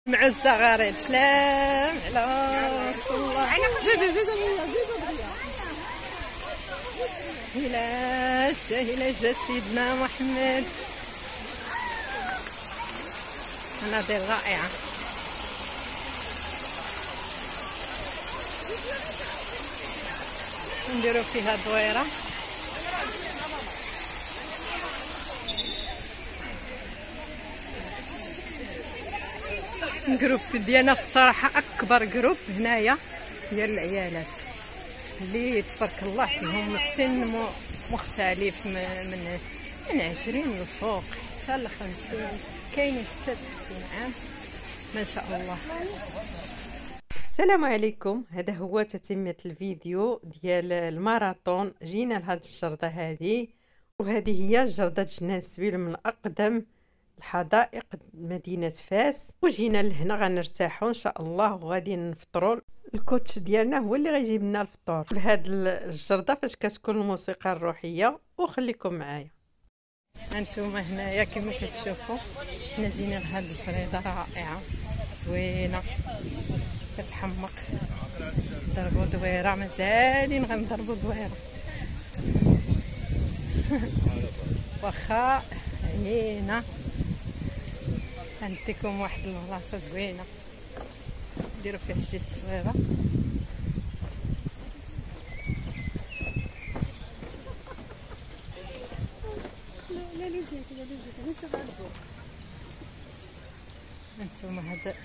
مع الصغارين. سلام على رسول الله. إلا جا سيدنا محمد. مناظر رائعة. نديرو فيها دويرة. الجروب ديالنا في الصراحه اكبر جروب هنايا ديال العيالات اللي تبارك الله فيهم السن مختلف من 20 للفوق حتى ل 50 كاينين حتى 60 عام ما شاء الله. السلام عليكم. هذا هو تتمة الفيديو ديال الماراثون. جينا لهاد الجردة هذه، وهذه هي جردة جنان السبيل من اقدم الحدائق مدينة فاس، وجينا لهنا غنرتاحوا ان شاء الله وغادي نفطروا. الكوتش ديالنا هو اللي غيجيب لنا الفطور لهاد الجردة فاش كتكون الموسيقى الروحيه. وخليكم معايا. هانتوما هنايا كما كتشوفوا حنا جينا لهاد الجريده رائعه زوينه كتحمق. ضربوا دويره، مازالين غنضربوا دويره واخا عيينا. غنديكم واحد البلاصه زوينه نديروا فيها شي تصويره. انتما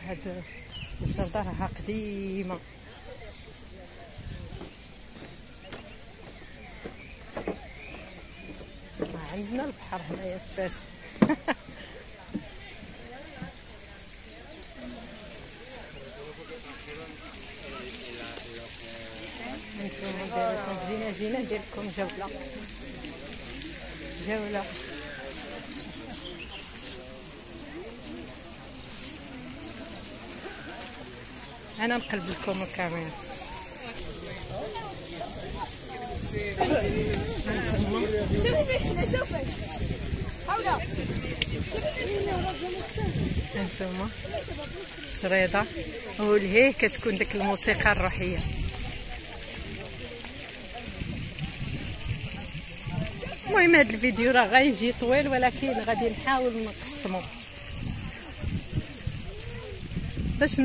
هاد الجردة راها قديمه. عندنا البحر هنايا في فاس. انتما جينا ندير لكم جوله. انا نقلب لكم الكاميرا. هانتوما سريضه ولهيه كتكون ديك الموسيقى الروحيه. المهم هذا الفيديو راه غيجي طويل ولكن غادي نحاول نقسمو باش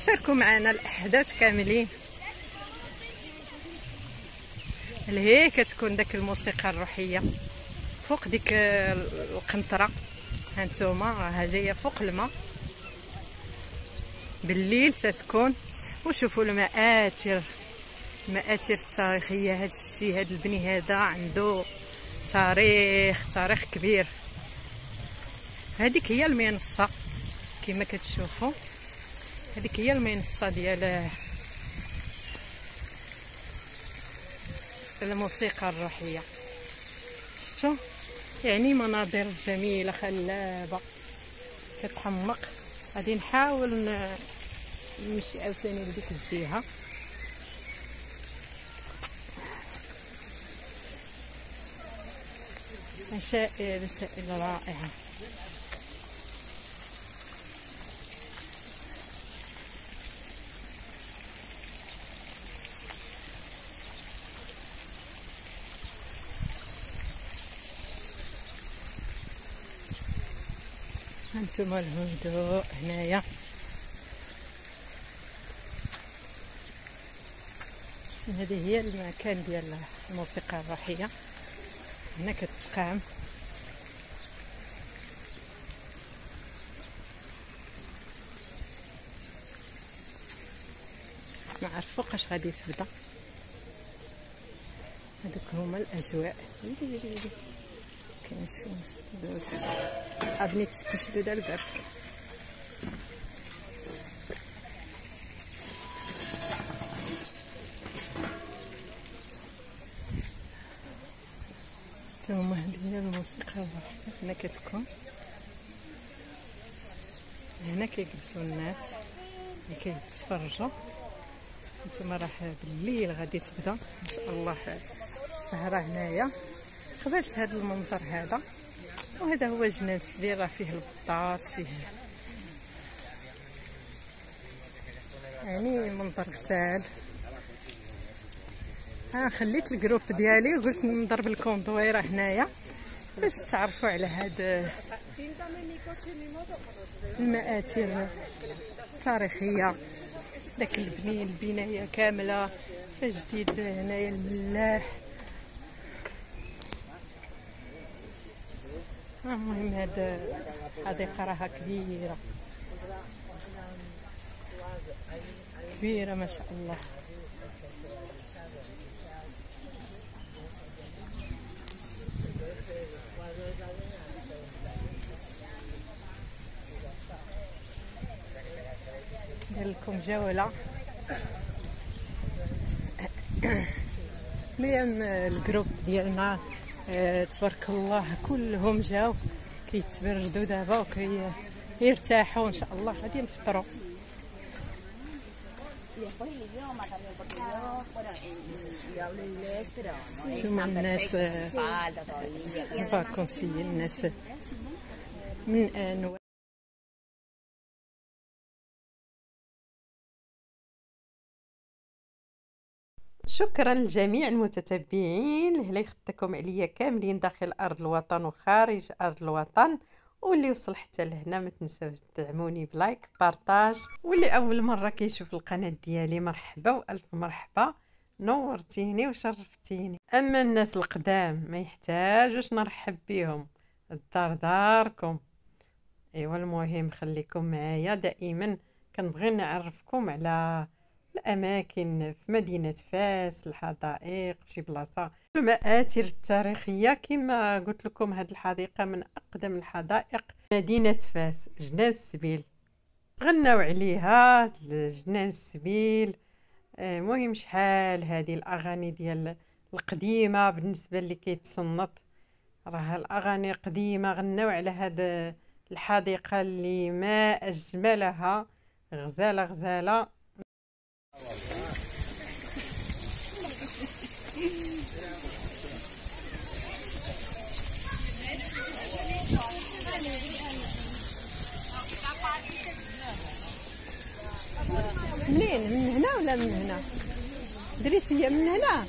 شاركوا معنا الاحداث كاملين. لهيه كتكون داك الموسيقى الروحيه فوق ديك القنطره. هانتوما راها جايه فوق الماء بالليل تتكون. وشوفوا المآثر التاريخيه. هذا الشيء، هذا البني هذا عنده تاريخ كبير. هذيك هي المنصه كما كتشوفوا، هذيك هي المنصه ديال الموسيقى الروحيه. شفتوا يعني مناظر جميله خلابه كتحمق. غادي نحاول نمشي عاوتاني لديك الجهه. رسائل رائعه. هانتوما الهدوء هنايا. هذه هي المكان ديال الموسيقى الروحيه. هنا كتقام. ما عرف فوقاش غادي تبدا. هذوك هما الاجواء. كنشوف عبني تشدد الباب. هما هذه الموسيقى الروحيه. هنا كتكون، هنا كيجلسوا الناس اللي كيتفرجوا. نتوما راه بالليل غادي تبدا ان شاء الله السهره هنايا. قبلت هذا المنظر هذا. وهذا هو جنان السبيل، راه فيه البطاط، فيه يعني منظر غزال. خليت الجروب ديالي وقلت نضرب لكم دويره هنايا باش تعرفوا على هاد المآثر التاريخيه. داك البنايه كامله تجديد هنايا الملاح. المهم هاد الحديقه راها كبيره كبيره ما شاء الله. ندير لكم جوله. اليوم الجروب ديالنا تبارك الله كلهم جاو كيتبردوا دابا وكيرتاحوا ان شاء الله. غادي نفطروا. ثم الناس فاكونسي الناس من انواع. شكرا لجميع المتتبعين اللي خدتكم عليا كاملين داخل ارض الوطن وخارج ارض الوطن، واللي وصل حتى لهنا ما تنساوش تدعموني بلايك بارطاج. واللي اول مره كيشوف القناه ديالي مرحبا والف مرحبا، نورتيني وشرفتيني. اما الناس القدام ما يحتاجوش نرحب بهم، الدار داركم. ايوا المهم خليكم معايا دائما، كنبغي نعرفكم على الاماكن في مدينه فاس، الحدائق، شي بلاصه، المآثر التاريخيه. كما قلت لكم هذه الحديقه من اقدم الحدائق مدينه فاس، جنان السبيل غناو عليها جنان السبيل. مهم شحال هذه الاغاني ديال القديمه بالنسبه اللي كيتصنت، راه الاغاني قديمه غناو على هذه الحديقه اللي ما اجملها. غزاله غزاله. منين؟ من هنا ولا من هنا؟ دريسية من هنا؟